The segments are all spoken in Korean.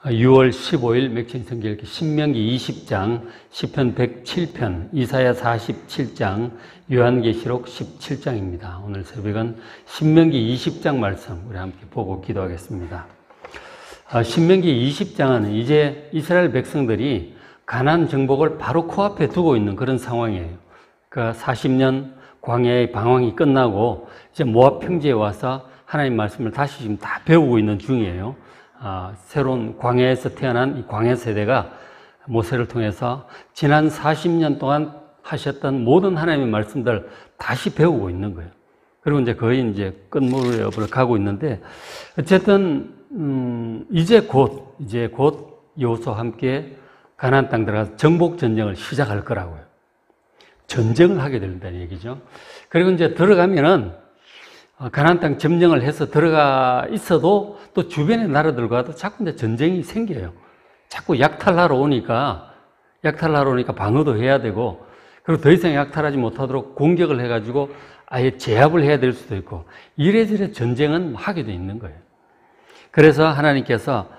6월 15일 맥신 성경 읽기 신명기 20장, 시편 107편, 이사야 47장, 요한계시록 17장입니다. 오늘 새벽은 신명기 20장 말씀 우리 함께 보고 기도하겠습니다. 신명기 20장은 이제 이스라엘 백성들이 가나안 정복을 바로 코앞에 두고 있는 그런 상황이에요. 그 40년 광야의 방황이 끝나고 이제 모압 평지에 와서 하나님 말씀을 다시 지금 다 배우고 있는 중이에요. 새로운 광야에서 태어난 이 광야 세대가 모세를 통해서 지난 40년 동안 하셨던 모든 하나님의 말씀들 다시 배우고 있는 거예요. 그리고 이제 거의 이제 끝무렵으로 가고 있는데, 어쨌든 이제 곧 여호수아와 함께 가나안 땅 들어가서 정복 전쟁을 시작할 거라고요. 전쟁을 하게 된다는 얘기죠. 그리고 이제 들어가면은 가나안 땅 점령을 해서 들어가 있어도 또 주변의 나라들과도 자꾸 이제 전쟁이 생겨요. 자꾸 약탈하러 오니까 방어도 해야 되고, 그리고 더 이상 약탈하지 못하도록 공격을 해가지고 아예 제압을 해야 될 수도 있고, 이래저래 전쟁은 하게 돼 있는 거예요. 그래서 하나님께서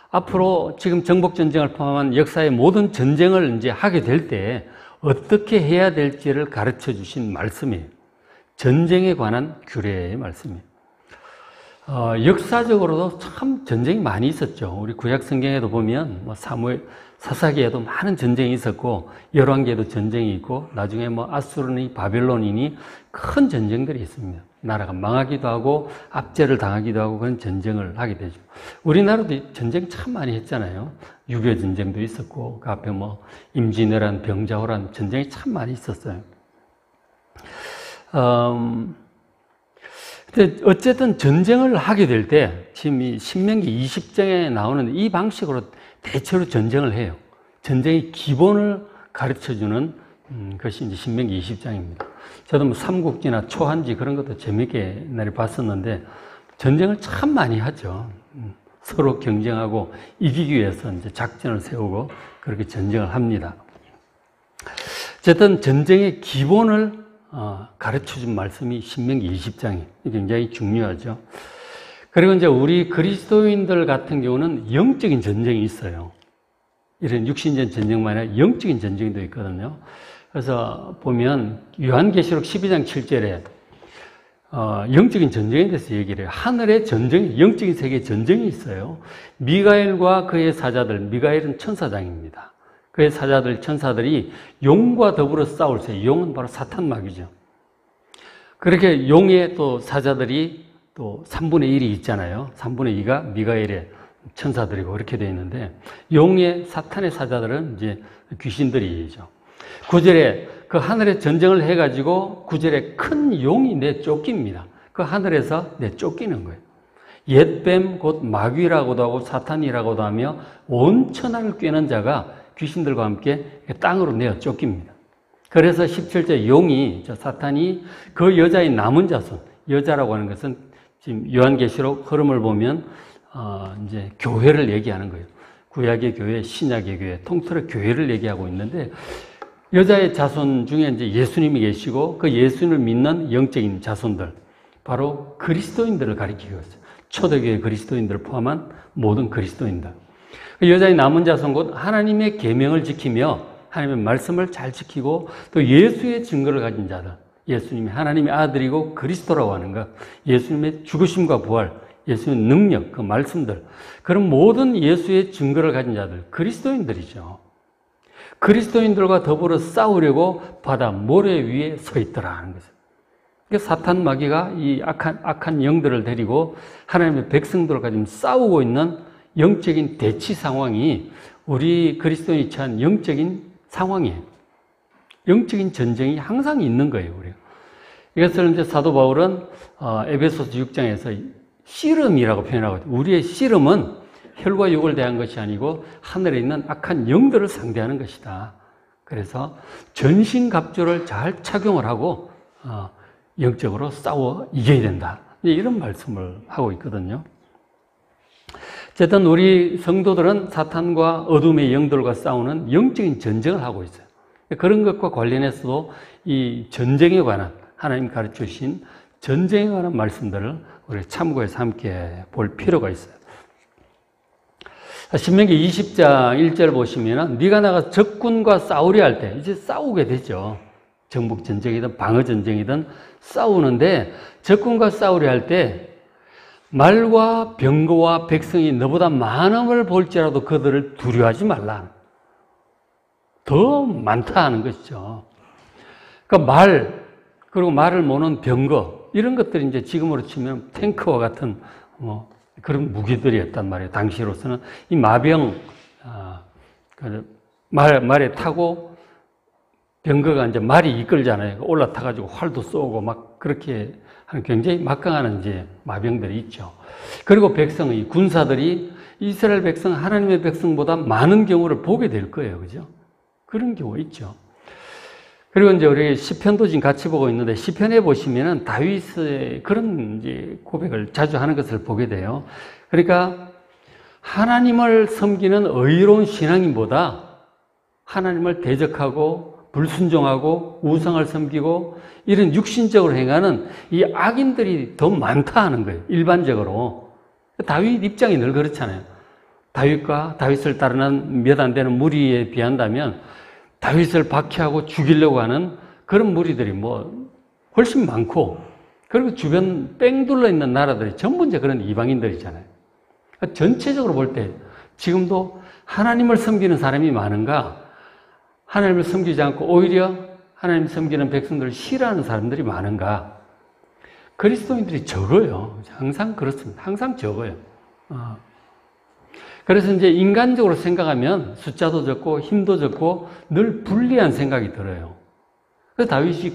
앞으로 지금 정복전쟁을 포함한 역사의 모든 전쟁을 이제 하게 될 때 어떻게 해야 될지를 가르쳐 주신 말씀이에요. 전쟁에 관한 규례의 말씀이에요. 역사적으로도 참 전쟁이 많이 있었죠. 우리 구약 성경에도 보면 사무엘, 사사기에도 많은 전쟁이 있었고, 열왕기에도 전쟁이 있고, 나중에 아수르니 바벨론이니 큰 전쟁들이 있습니다. 나라가 망하기도 하고 압제를 당하기도 하고 그런 전쟁을 하게 되죠. 우리나라도 전쟁 참 많이 했잖아요. 6.25 전쟁도 있었고, 그 앞에 임진왜란, 병자호란 전쟁이 참 많이 있었어요. 근데 어쨌든 전쟁을 하게 될 때 지금 이 신명기 20장에 나오는 이 방식으로 대체로 전쟁을 해요. 전쟁의 기본을 가르쳐주는 것이 이제 신명기 20장입니다. 저도 삼국지나 초한지 그런 것도 재밌게 옛날에 봤었는데 전쟁을 참 많이 하죠. 서로 경쟁하고 이기기 위해서 이제 작전을 세우고 그렇게 전쟁을 합니다. 어쨌든 전쟁의 기본을 가르쳐준 말씀이 신명기 20장이 굉장히 중요하죠. 그리고 이제 우리 그리스도인들 같은 경우는 영적인 전쟁이 있어요. 이런 육신적 전쟁만 아니라 영적인 전쟁도 있거든요. 그래서 보면 요한계시록 12장 7절에 영적인 전쟁에 대해서 얘기를 해요. 하늘의 전쟁, 영적인 세계의 전쟁이 있어요. 미가엘과 그의 사자들, 미가엘은 천사장입니다. 그의 사자들, 천사들이 용과 더불어 싸울 때, 용은 바로 사탄 마귀죠. 그렇게 용의 또 사자들이 또 3분의 1이 있잖아요. 3분의 2가 미가엘의 천사들이고 그렇게 되어 있는데, 용의 사탄의 사자들은 이제 귀신들이죠. 9절에 그 하늘에 전쟁을 해가지고 9절에 큰 용이 내쫓깁니다. 그 하늘에서 내쫓기는 거예요. 옛뱀 곧 마귀라고도 하고 사탄이라고도 하며 온 천하를 꿰는 자가 귀신들과 함께 땅으로 내어 쫓깁니다. 그래서 17절 용이, 사탄이 그 여자의 남은 자손, 여자라고 하는 것은 지금 요한계시록 흐름을 보면 이제 교회를 얘기하는 거예요. 구약의 교회, 신약의 교회, 통틀어 교회를 얘기하고 있는데, 여자의 자손 중에 이제 예수님이 계시고 그 예수님을 믿는 영적인 자손들, 바로 그리스도인들을 가리키고 있어요. 초대교회 그리스도인들을 포함한 모든 그리스도인들. 그 여자의 남은 자손 곧 하나님의 계명을 지키며 하나님의 말씀을 잘 지키고 또 예수의 증거를 가진 자들, 예수님이 하나님의 아들이고 그리스도라고 하는 것, 예수님의 죽으심과 부활, 예수님의 능력, 그 말씀들, 그런 모든 예수의 증거를 가진 자들, 그리스도인들이죠. 그리스도인들과 더불어 싸우려고 바다 모래 위에 서 있더라 하는 거죠. 그러니까 사탄 마귀가 이 악한 영들을 데리고 하나님의 백성들과 지금 싸우고 있는 영적인 대치 상황이 우리 그리스도인이 처한 영적인 상황이에요. 영적인 전쟁이 항상 있는 거예요, 우리가. 이것을 이제 사도 바울은 에베소서 6장에서 씨름이라고 표현하고 있어요. 우리의 씨름은 혈과 육을 대한 것이 아니고 하늘에 있는 악한 영들을 상대하는 것이다. 그래서 전신갑주를 잘 착용을 하고 영적으로 싸워 이겨야 된다. 이런 말씀을 하고 있거든요. 어쨌든 우리 성도들은 사탄과 어둠의 영들과 싸우는 영적인 전쟁을 하고 있어요. 그런 것과 관련해서도 이 전쟁에 관한 하나님 가르쳐 주신 전쟁에 관한 말씀들을 우리 참고해서 함께 볼 필요가 있어요. 신명기 20장 1절 보시면은 네가 나가 적군과 싸우려 할 때 이제 싸우게 되죠. 정복 전쟁이든 방어 전쟁이든 싸우는데 적군과 싸우려 할 때 말과 병거와 백성이 너보다 많음을 볼지라도 그들을 두려워하지 말라. 더 많다 하는 것이죠. 그러니까 그리고 말을 모는 병거, 이런 것들이 이제 지금으로 치면 탱크와 같은 그런 무기들이었단 말이에요. 당시로서는 이 마병, 말에 타고 병거가 이제 말이 이끌잖아요. 올라타가지고 활도 쏘고 막 그렇게 하는 굉장히 막강한 이제 마병들이 있죠. 그리고 백성의 군사들이 이스라엘 백성, 하나님의 백성보다 많은 경우를 보게 될 거예요. 그죠? 그런 경우 있죠. 그리고 이제 우리 시편도 지금 같이 보고 있는데 시편에 보시면은 다윗의 그런 이제 고백을 자주 하는 것을 보게 돼요. 그러니까 하나님을 섬기는 의로운 신앙인보다 하나님을 대적하고 불순종하고 우상을 섬기고 이런 육신적으로 행하는 이 악인들이 더 많다 하는 거예요. 일반적으로. 다윗 입장이 늘 그렇잖아요. 다윗과 다윗을 따르는 몇 안 되는 무리에 비한다면 다윗을 박해하고 죽이려고 하는 그런 무리들이 훨씬 많고, 그리고 주변 뺑 둘러 있는 나라들이 전부 이제 그런 이방인들이잖아요. 그러니까 전체적으로 볼 때 지금도 하나님을 섬기는 사람이 많은가, 하나님을 섬기지 않고 오히려 하나님 섬기는 백성들을 싫어하는 사람들이 많은가? 그리스도인들이 적어요. 항상 그렇습니다. 항상 적어요. 그래서 이제 인간적으로 생각하면 숫자도 적고 힘도 적고 늘 불리한 생각이 들어요. 그래서 다윗이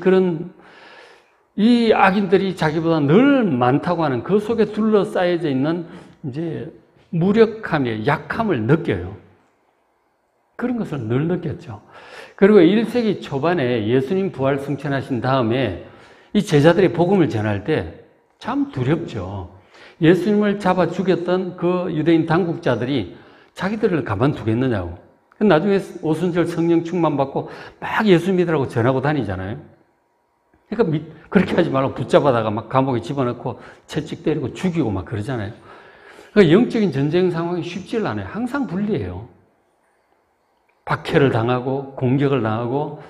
이 악인들이 자기보다 늘 많다고 하는 그 속에 둘러싸여져 있는 이제 무력함의 약함을 느껴요. 그런 것을 늘 느꼈죠. 그리고 1세기 초반에 예수님 부활 승천하신 다음에 이 제자들이 복음을 전할 때 참 두렵죠. 예수님을 잡아 죽였던 그 유대인 당국자들이 자기들을 가만두겠느냐고. 나중에 오순절 성령 충만 받고 막 예수 믿으라고 전하고 다니잖아요. 그러니까 그렇게 하지 말고 붙잡아다가 막 감옥에 집어넣고 채찍 때리고 죽이고 막 그러잖아요. 그러니까 영적인 전쟁 상황이 쉽지를 않아요. 항상 불리해요. 박해를 당하고 공격을 당하고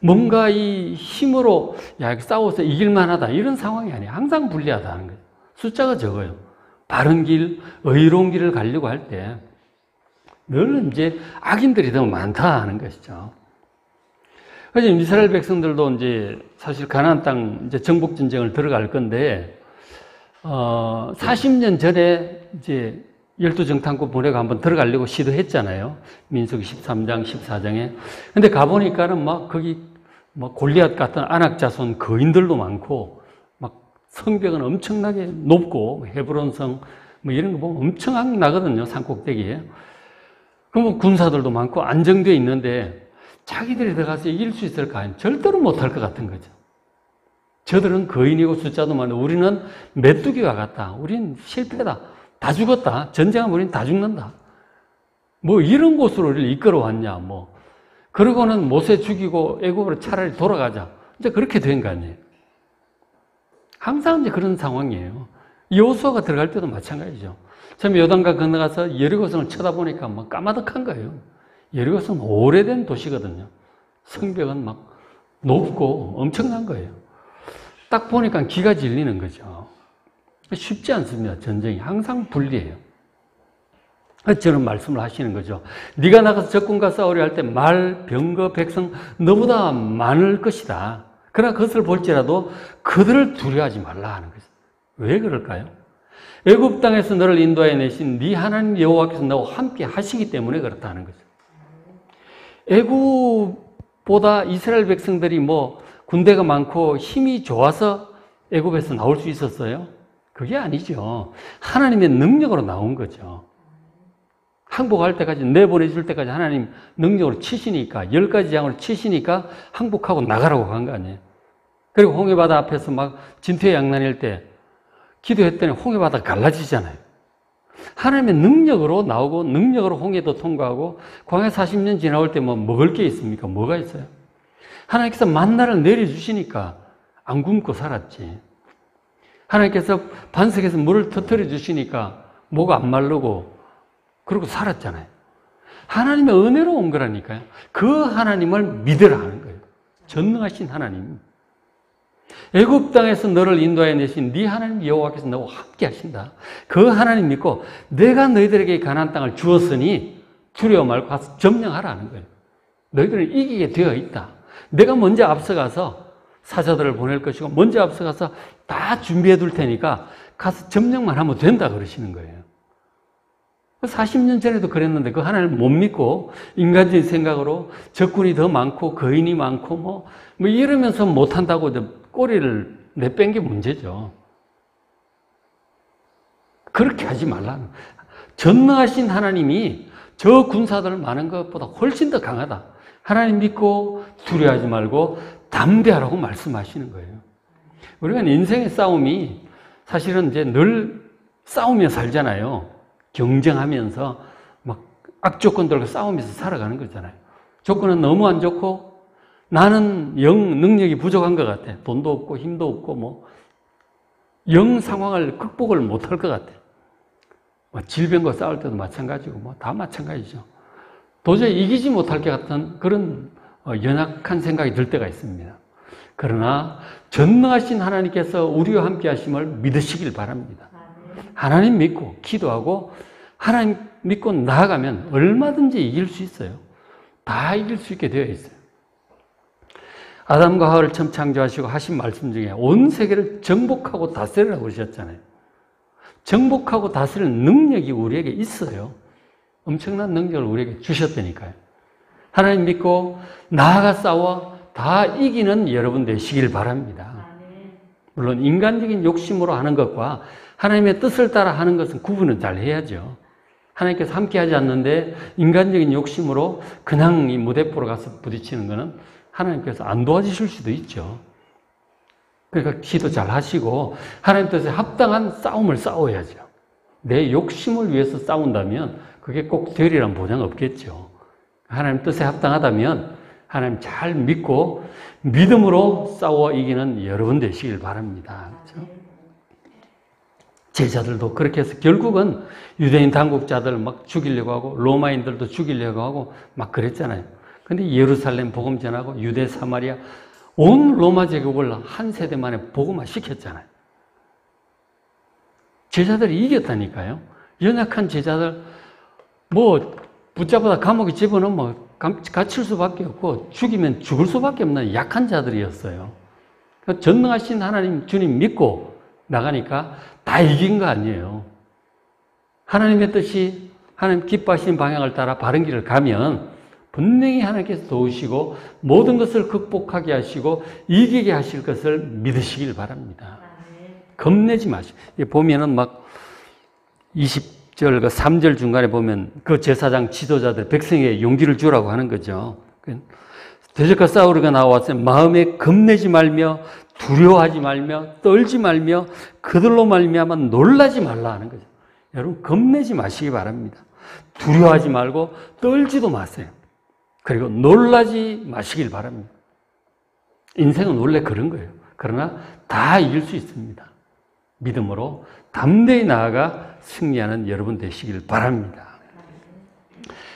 뭔가 이 힘으로 싸워서 이길만하다 이런 상황이 아니에요. 항상 불리하다는 거예요. 숫자가 적어요. 바른 길, 의로운 길을 가려고 할 때 늘 이제 악인들이 더 많다 하는 것이죠. 그래서 이스라엘 백성들도 이제 사실 가나안 땅 이제 정복 전쟁을 들어갈 건데 40년 전에 이제 12정탐꾼 보내고 한번 들어가려고 시도했잖아요. 민수기 13장, 14장에. 근데 가보니까는 거기 골리앗 같은 안악자손 거인들도 많고, 성벽은 엄청나게 높고, 헤브론성, 이런 거 보면 엄청 나거든요, 산꼭대기에. 그럼 군사들도 많고, 안정되어 있는데, 자기들이 들어가서 이길 수 있을까? 절대로 못할 것 같은 거죠. 저들은 거인이고 숫자도 많고, 우리는 메뚜기와 같다. 우린 실패다. 다 죽었다. 전쟁하면 우린 다 죽는다. 이런 곳으로 우리를 이끌어 왔냐, 그러고는 모세 죽이고 애굽으로 차라리 돌아가자. 이제 그렇게 된 거 아니에요. 항상 이제 그런 상황이에요. 여호수아가 들어갈 때도 마찬가지죠. 처음에 요단강 건너가서 여리고성을 쳐다보니까 까마득한 거예요. 여리고성은 오래된 도시거든요. 성벽은 높고 엄청난 거예요. 딱 보니까 기가 질리는 거죠. 쉽지 않습니다. 전쟁이 항상 불리해요. 저는 말씀을 하시는 거죠. 네가 나가서 적군과 싸우려 할 때 말, 병거, 백성 너보다 많을 것이다. 그러나 그것을 볼지라도 그들을 두려워하지 말라 하는 거죠. 왜 그럴까요? 애굽 땅에서 너를 인도하여 내신 네 하나님 여호와께서 너와 함께 하시기 때문에 그렇다는 거죠. 애굽보다 이스라엘 백성들이 군대가 많고 힘이 좋아서 애굽에서 나올 수 있었어요? 그게 아니죠. 하나님의 능력으로 나온 거죠. 항복할 때까지, 내보내줄 때까지 하나님 능력으로 치시니까, 10가지 장으로 치시니까 항복하고 나가라고 한 거 아니에요. 그리고 홍해바다 앞에서 진퇴양난일 때 기도했더니 홍해바다가 갈라지잖아요. 하나님의 능력으로 나오고 능력으로 홍해도 통과하고 광야 40년 지나올 때 먹을 게 있습니까? 뭐가 있어요? 하나님께서 만나를 내려주시니까 안 굶고 살았지. 하나님께서 반석에서 물을 터뜨려 주시니까 목 안 마르고 그러고 살았잖아요. 하나님의 은혜로 온 거라니까요. 그 하나님을 믿으라 하는 거예요. 전능하신 하나님. 애굽 땅에서 너를 인도하여 내신 네 하나님 여호와께서 너와 함께 하신다. 그 하나님 믿고 내가 너희들에게 가나안 땅을 주었으니 두려워 말고 가서 점령하라 하는 거예요. 너희들은 이기게 되어 있다. 내가 먼저 앞서가서 사자들을 보낼 것이고 먼저 앞서가서 다 준비해 둘 테니까 가서 점령만 하면 된다 그러시는 거예요. 40년 전에도 그랬는데 그 하나님을 못 믿고 인간적인 생각으로 적군이 더 많고 거인이 많고 뭐 이러면서 못한다고 꼬리를 내뺀 게 문제죠. 그렇게 하지 말라는. 전능하신 하나님이 저 군사들 많은 것보다 훨씬 더 강하다. 하나님 믿고 두려워하지 말고 담대하라고 말씀하시는 거예요. 우리가 인생의 싸움이 사실은 이제 늘 싸우며 살잖아요. 경쟁하면서 막 악조건들과 싸우면서 살아가는 거잖아요. 조건은 너무 안 좋고 나는 영 능력이 부족한 것 같아. 돈도 없고 힘도 없고 뭐 영 상황을 극복을 못할 것 같아. 질병과 싸울 때도 마찬가지고 뭐 다 마찬가지죠. 도저히 이기지 못할 것 같은 그런 연약한 생각이 들 때가 있습니다. 그러나 전능하신 하나님께서 우리와 함께 하심을 믿으시길 바랍니다. 하나님 믿고 기도하고 하나님 믿고 나아가면 얼마든지 이길 수 있어요. 다 이길 수 있게 되어 있어요. 아담과 하와를 처음 창조하시고 하신 말씀 중에 온 세계를 정복하고 다스리라고 그러셨잖아요. 정복하고 다스릴 능력이 우리에게 있어요. 엄청난 능력을 우리에게 주셨다니까요. 하나님 믿고 나아가 싸워 다 이기는 여러분 되시길 바랍니다. 물론 인간적인 욕심으로 하는 것과 하나님의 뜻을 따라 하는 것은 구분을 잘 해야죠. 하나님께서 함께 하지 않는데 인간적인 욕심으로 그냥 이 무대포로 가서 부딪히는 것은 하나님께서 안 도와주실 수도 있죠. 그러니까 기도 잘 하시고 하나님 뜻에 합당한 싸움을 싸워야죠. 내 욕심을 위해서 싸운다면 그게 꼭 되리란 보장 없겠죠. 하나님 뜻에 합당하다면 하나님 잘 믿고 믿음으로 싸워 이기는 여러분 되시길 바랍니다. 그렇죠? 제자들도 그렇게 해서 결국은 유대인 당국자들 막 죽이려고 하고 로마인들도 죽이려고 하고 막 그랬잖아요. 근데 예루살렘 복음 전하고 유대 사마리아 온 로마 제국을 한 세대 만에 복음화 시켰잖아요. 제자들이 이겼다니까요. 연약한 제자들 뭐 붙잡아다 감옥에 집어넣으면 갇힐 수밖에 없고 죽이면 죽을 수밖에 없는 약한 자들이었어요. 그러니까 전능하신 하나님 주님 믿고 나가니까 다 이긴 거 아니에요. 하나님의 뜻이 하나님 기뻐하시는 방향을 따라 바른 길을 가면 분명히 하나님께서 도우시고 모든 것을 극복하게 하시고 이기게 하실 것을 믿으시길 바랍니다. 겁내지 마시고. 보면은 막 20절, 3절 중간에 보면 그 제사장 지도자들 백성에게 용기를 주라고 하는 거죠. 대적과 싸우려고 나와서 마음에 겁내지 말며 두려워하지 말며 떨지 말며 그들로 말미암아 놀라지 말라 하는 거죠. 여러분 겁내지 마시기 바랍니다. 두려워하지 말고 떨지도 마세요. 그리고 놀라지 마시길 바랍니다. 인생은 원래 그런 거예요. 그러나 다 이길 수 있습니다. 믿음으로 담대히 나아가 승리하는 여러분 되시길 바랍니다.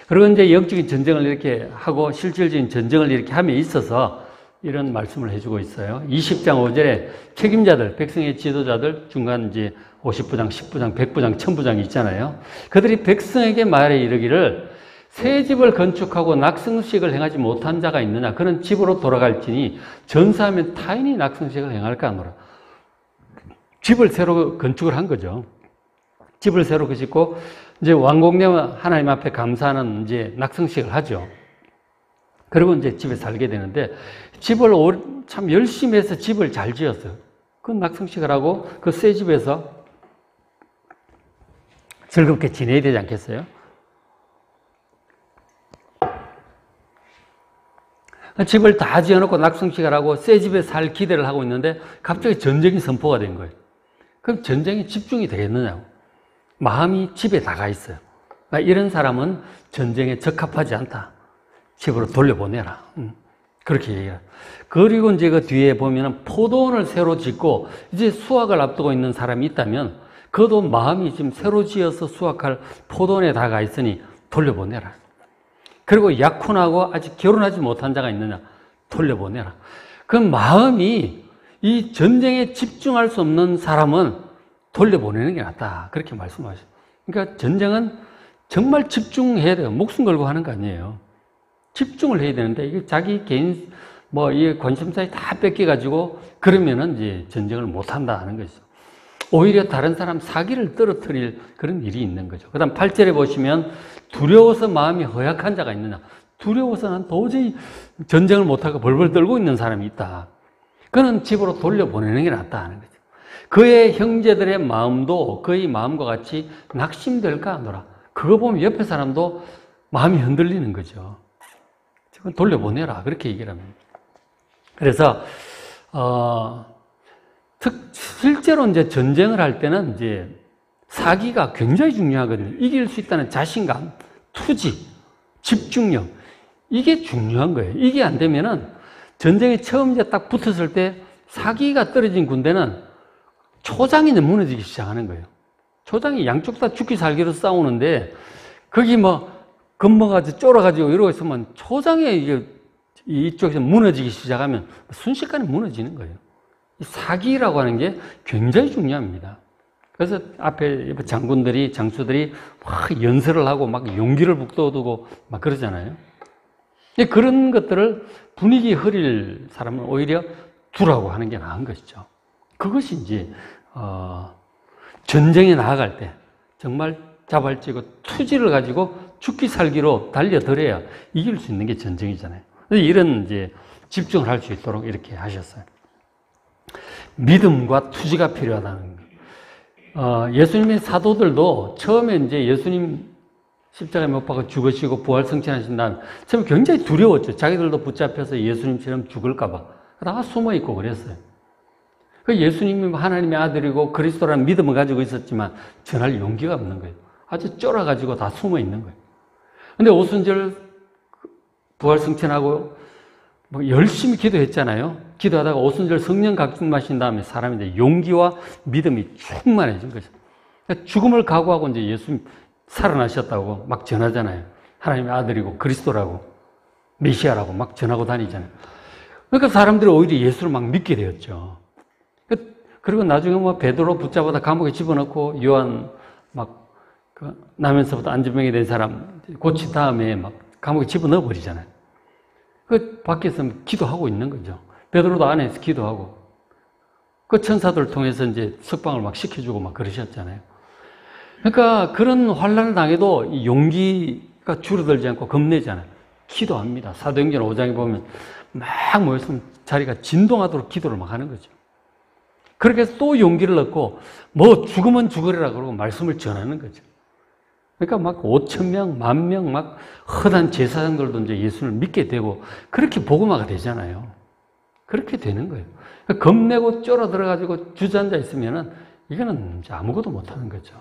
그리고 이제 영적인 전쟁을 이렇게 하고 실질적인 전쟁을 이렇게 함에 있어서 이런 말씀을 해주고 있어요. 20장 5절에 책임자들, 백성의 지도자들, 중간 이제 50부장, 10부장, 100부장, 1000부장이 있잖아요. 그들이 백성에게 말해 이르기를 새 집을 건축하고 낙성식을 행하지 못한 자가 있느냐? 그는 집으로 돌아갈지니 전사하면 타인이 낙성식을 행할까 하노라. 집을 새로 건축을 한 거죠. 집을 새로 짓고 이제 완공되면 하나님 앞에 감사하는 이제 낙성식을 하죠. 그리고 이제 집에 살게 되는데 집을 참 열심히 해서 집을 잘 지었어요. 그 낙성식을 하고 그 새 집에서 즐겁게 지내야 되지 않겠어요? 집을 다 지어놓고 낙성식을 하고 새 집에 살 기대를 하고 있는데 갑자기 전쟁이 선포가 된 거예요. 그럼 전쟁에 집중이 되겠느냐고. 마음이 집에 다가 있어요. 그러니까 이런 사람은 전쟁에 적합하지 않다. 집으로 돌려보내라. 그렇게 얘기해요. 그리고 이제 그 뒤에 보면은 포도원을 새로 짓고 이제 수확을 앞두고 있는 사람이 있다면 그도 마음이 지금 새로 지어서 수확할 포도원에 다가 있으니 돌려보내라. 그리고 약혼하고 아직 결혼하지 못한 자가 있느냐? 돌려보내라. 그 마음이 이 전쟁에 집중할 수 없는 사람은 돌려보내는 게 낫다. 그렇게 말씀하셨어요. 그러니까 전쟁은 정말 집중해야 돼요. 목숨 걸고 하는 거 아니에요. 집중을 해야 되는데, 이게 자기 개인, 이 관심사에 다 뺏겨가지고, 그러면은 이제 전쟁을 못한다 하는 거죠. 오히려 다른 사람 사기를 떨어뜨릴 그런 일이 있는 거죠. 그 다음 8절에 보시면, 두려워서 마음이 허약한 자가 있느냐. 두려워서는 도저히 전쟁을 못하고 벌벌 떨고 있는 사람이 있다. 그는 집으로 돌려보내는 게 낫다 하는 거죠. 그의 형제들의 마음도 그의 마음과 같이 낙심될까 하노라. 그거 보면 옆에 사람도 마음이 흔들리는 거죠. 돌려보내라. 그렇게 얘기를 합니다. 그래서, 실제로 이제 전쟁을 할 때는 이제 사기가 굉장히 중요하거든요. 이길 수 있다는 자신감, 투지, 집중력. 이게 중요한 거예요. 이게 안 되면은 전쟁에 처음 이제 딱 붙었을 때 사기가 떨어진 군대는 초장이 무너지기 시작하는 거예요. 초장이 양쪽 다 죽기 살기로 싸우는데 거기 겁먹어가지고 쫄아가지고 이러고 있으면 초장에 이쪽에서 무너지기 시작하면 순식간에 무너지는 거예요. 사기라고 하는 게 굉장히 중요합니다. 그래서 앞에 장군들이, 장수들이 막 연설을 하고 막 용기를 북돋우고 막 그러잖아요. 그런 것들을 분위기 흐릴 사람은 오히려 두라고 하는 게 나은 것이죠. 그것이 이제, 전쟁에 나아갈 때 정말 자발적이고 투지를 가지고 죽기 살기로 달려들어야 이길 수 있는 게 전쟁이잖아요. 이런 이제 집중을 할 수 있도록 이렇게 하셨어요. 믿음과 투지가 필요하다는 거예요. 예수님의 사도들도 처음에 이제 예수님 십자가에 못 박아 죽으시고 부활 승천하신 다음에 처음에 굉장히 두려웠죠. 자기들도 붙잡혀서 예수님처럼 죽을까봐. 다 숨어 있고 그랬어요. 그 예수님이 하나님의 아들이고 그리스도라는 믿음을 가지고 있었지만 전할 용기가 없는 거예요. 아주 쫄아가지고 다 숨어 있는 거예요. 근데 오순절 부활 승천하고 열심히 기도했잖아요. 기도하다가 오순절 성령 강림하신 다음에 사람이 이제 용기와 믿음이 충만해진 거죠. 죽음을 각오하고 이제 예수님 살아나셨다고 막 전하잖아요. 하나님의 아들이고 그리스도라고 메시아라고 막 전하고 다니잖아요. 그러니까 사람들이 오히려 예수를 막 믿게 되었죠. 그리고 나중에 베드로 붙잡아다 감옥에 집어넣고 요한 나면서부터 안전병이 된 사람 고친 다음에 막 감옥에 집어넣어 버리잖아요. 그 밖에서 기도하고 있는 거죠. 베드로도 안에서 기도하고 그 천사들 통해서 이제 석방을 막 시켜주고 막 그러셨잖아요. 그러니까 그런 환란을 당해도 이 용기가 줄어들지 않고 겁내잖아요. 기도합니다. 사도행전 5장에 보면 막 모였으면 자리가 진동하도록 기도를 막 하는 거죠. 그렇게 해서 또 용기를 얻고 죽으면 죽으리라 그러고 말씀을 전하는 거죠. 그러니까 막 5,000명, 10,000명 막 허단 제사장들도 이제 예수를 믿게 되고 그렇게 복음화가 되잖아요. 그렇게 되는 거예요. 겁내고 쫄아들어가지고 주저앉아 있으면은 이거는 이제 아무것도 못하는 거죠.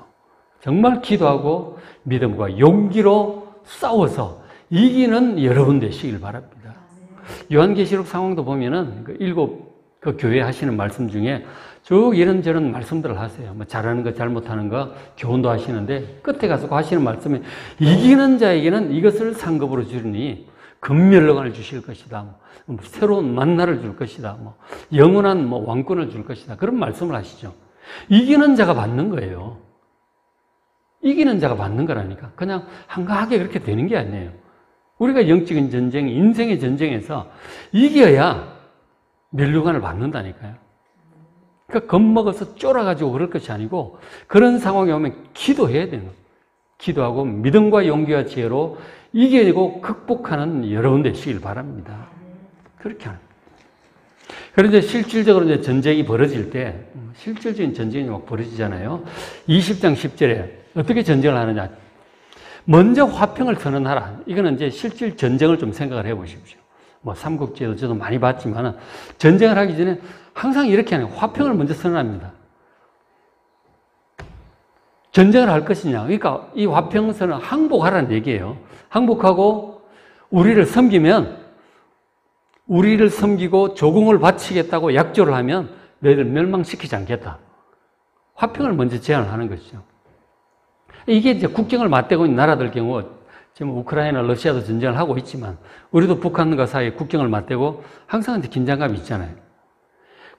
정말 기도하고 믿음과 용기로 싸워서 이기는 여러분 되시길 바랍니다. 요한계시록 상황도 보면은 그 7 교회 하시는 말씀 중에 쭉 이런저런 말씀들을 하세요. 잘하는 거, 잘못하는 거, 교훈도 하시는데 끝에 가서 하시는 말씀에 이기는 자에게는 이것을 상급으로 주리니 금멸로관을 주실 것이다. 새로운 만나를 줄 것이다. 영원한 왕권을 줄 것이다. 그런 말씀을 하시죠. 이기는 자가 받는 거예요. 이기는 자가 받는 거라니까. 그냥 한가하게 그렇게 되는 게 아니에요. 우리가 영적인 전쟁, 인생의 전쟁에서 이겨야 멸류관을 받는다니까요. 그러니까 겁먹어서 쫄아가지고 그럴 것이 아니고 그런 상황이 오면 기도해야 되는 거예요. 기도하고 믿음과 용기와 지혜로 이겨내고 극복하는 여러분 되시길 바랍니다. 그렇게 하는 거예요. 그런데 실질적으로 이제 전쟁이 벌어질 때, 실질적인 전쟁이 막 벌어지잖아요. 20장 10절에 어떻게 전쟁을 하느냐. 먼저 화평을 선언하라. 이거는 이제 실질 전쟁을 좀 생각을 해 보십시오. 삼국지에도 저도 많이 봤지만 전쟁을 하기 전에 항상 이렇게 하는 거예요. 화평을 먼저 선언합니다. 전쟁을 할 것이냐. 그러니까 이 화평 선언 항복하라는 얘기예요. 항복하고 우리를 섬기고 조공을 바치겠다고 약조를 하면 너희들 멸망시키지 않겠다. 화평을 먼저 제안을 하는 것이죠. 이게 이제 국경을 맞대고 있는 나라들 경우, 지금 우크라이나, 러시아도 전쟁을 하고 있지만, 우리도 북한과 사이에 국경을 맞대고 항상 이제 긴장감이 있잖아요.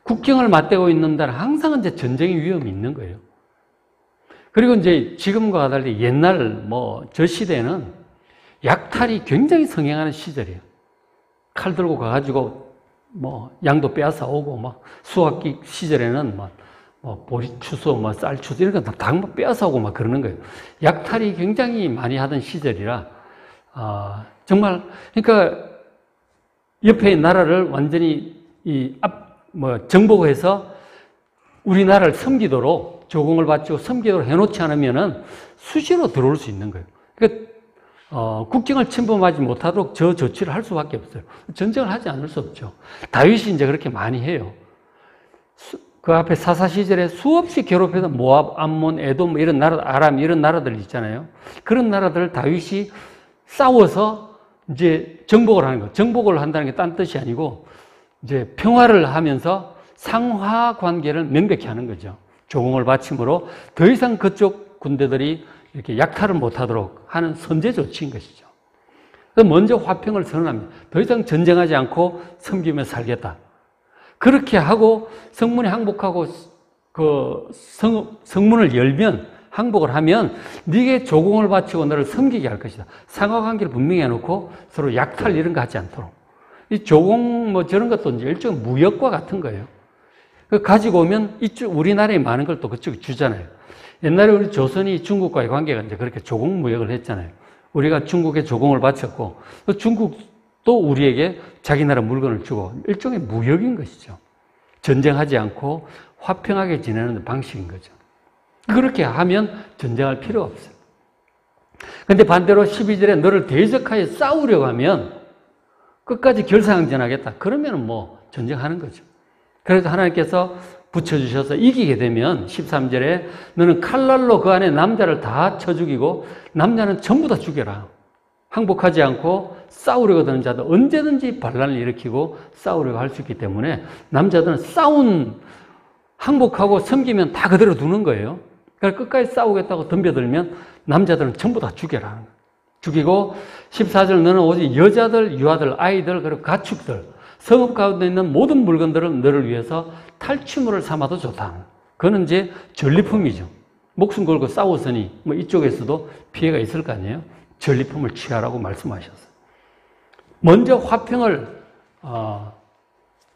국경을 맞대고 있는 데는 항상 이제 전쟁의 위험이 있는 거예요. 그리고 이제 지금과 달리 옛날 저 시대에는 약탈이 굉장히 성행하는 시절이에요. 칼 들고 가가지고 양도 빼앗아 오고 수학기 시절에는 보리추수, 쌀추수 이런 거 다 빼앗아 오고 그러는 거예요. 약탈이 굉장히 많이 하던 시절이라 정말 그러니까 옆에 나라를 완전히 정복해서 우리나라를 섬기도록 조공을 바치고 섬기도록 해놓지 않으면은 수시로 들어올 수 있는 거예요. 그러니까 국경을 침범하지 못하도록 저 조치를 할 수밖에 없어요. 전쟁을 하지 않을 수 없죠. 다윗이 이제 그렇게 많이 해요. 그 앞에 사사 시절에 수없이 괴롭히던 모압, 암몬, 에돔 이런 나라, 아람 이런 나라들 있잖아요. 그런 나라들을 다윗이 싸워서 이제 정복을 하는 거. 정복을 한다는 게 딴 뜻이 아니고 이제 평화를 하면서 상하 관계를 명백히 하는 거죠. 조공을 바침으로 더 이상 그쪽 군대들이 이렇게 약탈을 못하도록 하는 선제 조치인 것이죠. 그래서 먼저 화평을 선언합니다. 더 이상 전쟁하지 않고 섬기며 살겠다. 그렇게 하고 성문에 항복하고 그 성문을 열면 항복을 하면 네게 조공을 바치고 너를 섬기게 할 것이다. 상하관계를 분명히 해놓고 서로 약탈 이런 거 하지 않도록. 이 조공 저런 것도 이제 일종의 무역과 같은 거예요. 가지고 오면 이쪽 우리나라에 많은 걸 또 그쪽에 주잖아요. 옛날에 우리 조선이 중국과의 관계가 이제 그렇게 조공 무역을 했잖아요. 우리가 중국에 조공을 바쳤고 또 중국도 우리에게 자기 나라 물건을 주고 일종의 무역인 것이죠. 전쟁하지 않고 화평하게 지내는 방식인 거죠. 그렇게 하면 전쟁할 필요가 없어요. 그런데 반대로 12절에 너를 대적하여 싸우려고 하면 끝까지 결사항전하겠다. 그러면 전쟁하는 거죠. 그래서 하나님께서 붙여주셔서 이기게 되면 13절에 너는 칼날로 그 안에 남자를 다 쳐 죽이고 남자는 전부 다 죽여라. 항복하지 않고 싸우려고 드는 자도 언제든지 반란을 일으키고 싸우려고 할 수 있기 때문에 남자들은 항복하고 섬기면 다 그대로 두는 거예요. 그러니까 끝까지 싸우겠다고 덤벼들면 남자들은 전부 다 죽여라. 죽이고 14절 너는 오직 여자들, 유아들, 아이들, 그리고 가축들 성읍 가운데 있는 모든 물건들을 너를 위해서 탈취물을 삼아도 좋다. 그거는 이제 전리품이죠. 목숨 걸고 싸웠으니 이쪽에서도 피해가 있을 거 아니에요. 전리품을 취하라고 말씀하셨어요. 먼저 화평을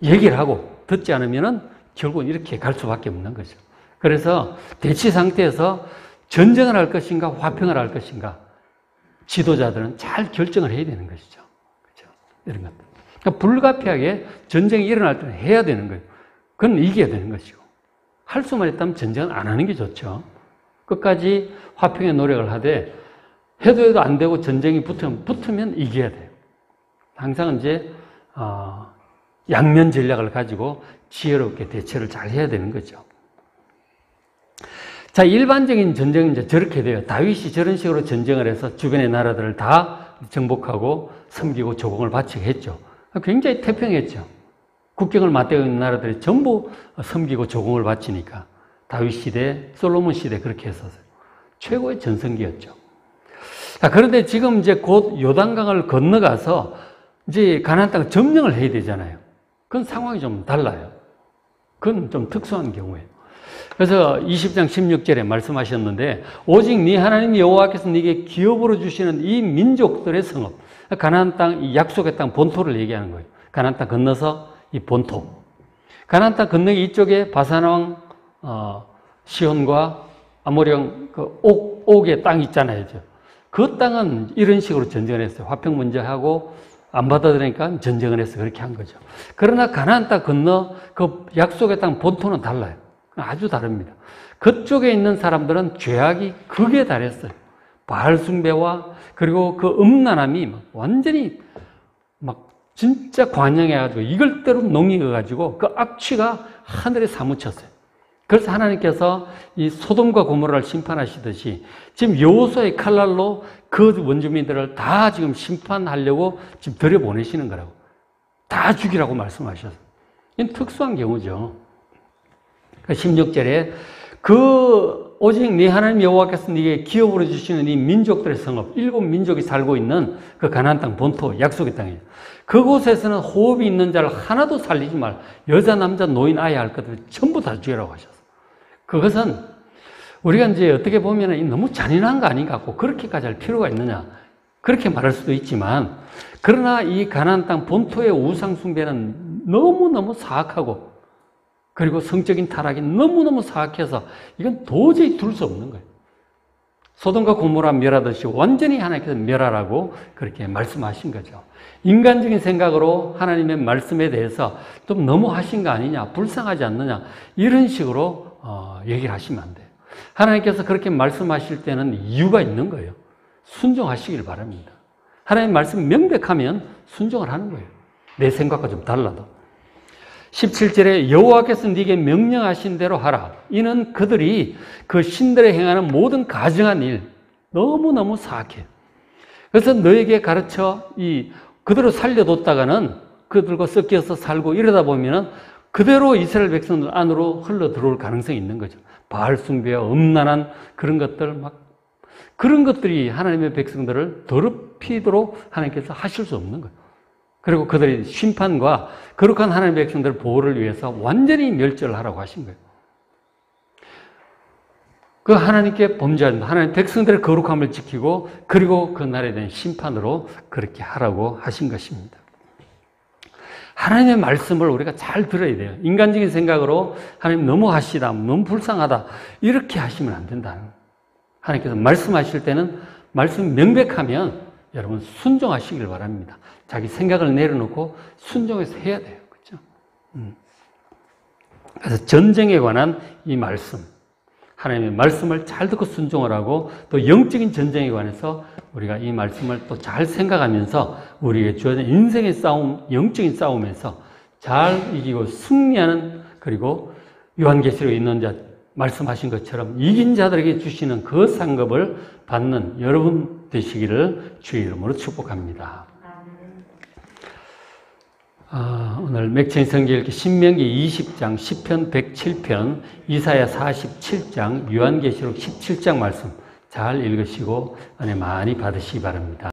얘기를 하고 듣지 않으면은 결국은 이렇게 갈 수밖에 없는 거죠. 그래서 대치 상태에서 전쟁을 할 것인가 화평을 할 것인가 지도자들은 잘 결정을 해야 되는 것이죠. 그렇죠? 이런 것들. 그러니까 불가피하게 전쟁이 일어날 때는 해야 되는 거예요. 그건 이겨야 되는 것이고. 할 수만 있다면 전쟁은 안 하는 게 좋죠. 끝까지 화평의 노력을 하되 해도 안 되고 전쟁이 붙으면 이겨야 돼요. 항상 이제 양면 전략을 가지고 지혜롭게 대처를 잘 해야 되는 거죠. 자, 일반적인 전쟁은 이제 저렇게 돼요. 다윗이 저런 식으로 전쟁을 해서 주변의 나라들을 다 정복하고 섬기고 조공을 바치게 했죠. 굉장히 태평했죠. 국경을 맞대고 있는 나라들이 전부 섬기고 조공을 바치니까 다윗 시대, 솔로몬 시대 그렇게 했었어요. 최고의 전성기였죠. 자, 그런데 지금 이제 곧 요단강을 건너가서 이제 가나안 땅을 점령을 해야 되잖아요. 그건 상황이 좀 달라요. 그건 좀 특수한 경우예요. 그래서 20장 16절에 말씀하셨는데 오직 네 하나님 여호와께서 네게 기업으로 주시는 이 민족들의 성읍, 가나안 땅, 이 약속의 땅 본토를 얘기하는 거예요. 가나안 땅 건너서 이 본토. 가나안 땅 건너기 이쪽에 바산 왕 시온과 아모리 왕 그 옥의 땅 있잖아요. 그 땅은 이런 식으로 전쟁을 했어요. 화평 먼저 하고 안 받아들이니까 전쟁을 해서 그렇게 한 거죠. 그러나 가나안 땅 건너 그 약속의 땅 본토는 달라요. 아주 다릅니다. 그쪽에 있는 사람들은 죄악이 극에 달했어요. 바알 숭배와 그리고 그 음란함이 완전히 진짜 관영해가지고 이걸대로 농익어가지고 그 악취가 하늘에 사무쳤어요. 그래서 하나님께서 이 소돔과 고모라를 심판하시듯이 지금 여호수아의 칼날로 그 원주민들을 다 지금 심판하려고 지금 들여보내시는 거라고. 다 죽이라고 말씀하셨어요. 이건 특수한 경우죠. 16절에 오직 네 하나님 여호와께서 네게 기업으로 주시는 이 민족들의 성읍, 7민족이 살고 있는 그 가나안 땅 본토, 약속의 땅이에요. 그곳에서는 호흡이 있는 자를 하나도 살리지 말. 여자, 남자, 노인, 아이 할 것들 전부 다 죽이라고 하셨어. 그것은 우리가 이제 어떻게 보면 너무 잔인한 거 아닌가 고 그렇게까지 할 필요가 있느냐. 그렇게 말할 수도 있지만, 그러나 이 가나안 땅 본토의 우상 숭배는 너무너무 사악하고, 그리고 성적인 타락이 너무너무 사악해서 이건 도저히 둘 수 없는 거예요. 소돔과 고모라 멸하듯이 완전히 하나님께서 멸하라고 그렇게 말씀하신 거죠. 인간적인 생각으로 하나님의 말씀에 대해서 좀 너무 하신 거 아니냐, 불쌍하지 않느냐, 이런 식으로 얘기를 하시면 안 돼요. 하나님께서 그렇게 말씀하실 때는 이유가 있는 거예요. 순종하시길 바랍니다. 하나님 말씀 명백하면 순종을 하는 거예요. 내 생각과 좀 달라도. 17절에 여호와께서 네게 명령하신 대로 하라. 이는 그들이 그 신들에 행하는 모든 가증한 일, 너무너무 사악해. 그래서 너에게 가르쳐 그대로 살려뒀다가는 그들과 섞여서 살고 이러다 보면은 그대로 이스라엘 백성들 안으로 흘러 들어올 가능성이 있는 거죠. 바알 숭배와 음란한 그런 그런 것들이 하나님의 백성들을 더럽히도록 하나님께서 하실 수 없는 거예요. 그리고 그들의 심판과 거룩한 하나님의 백성들의 보호를 위해서 완전히 멸절을 하라고 하신 거예요. 그 하나님께 범죄한 하나님 백성들의 거룩함을 지키고, 그리고 그 날에 대한 심판으로 그렇게 하라고 하신 것입니다. 하나님의 말씀을 우리가 잘 들어야 돼요. 인간적인 생각으로 하나님 너무 하시다, 너무 불쌍하다, 이렇게 하시면 안 된다는 거예요. 하나님께서 말씀하실 때는 말씀이 명백하면 여러분 순종하시길 바랍니다. 자기 생각을 내려놓고 순종해서 해야 돼요. 그렇죠? 그래서 전쟁에 관한 이 말씀, 하나님의 말씀을 잘 듣고 순종을 하고, 또 영적인 전쟁에 관해서 우리가 이 말씀을 또 잘 생각하면서 우리에게 주어진 인생의 싸움, 영적인 싸움에서 잘 이기고 승리하는, 그리고 요한계시록에 있는 자 말씀하신 것처럼 이긴 자들에게 주시는 그 상급을 받는 여러분 되시기를 주의 이름으로 축복합니다. 오늘 맥체인 성경 읽기 신명기 20장, 시편 107편, 이사야 47장, 요한계시록 17장 말씀 잘 읽으시고 은혜 많이 받으시기 바랍니다.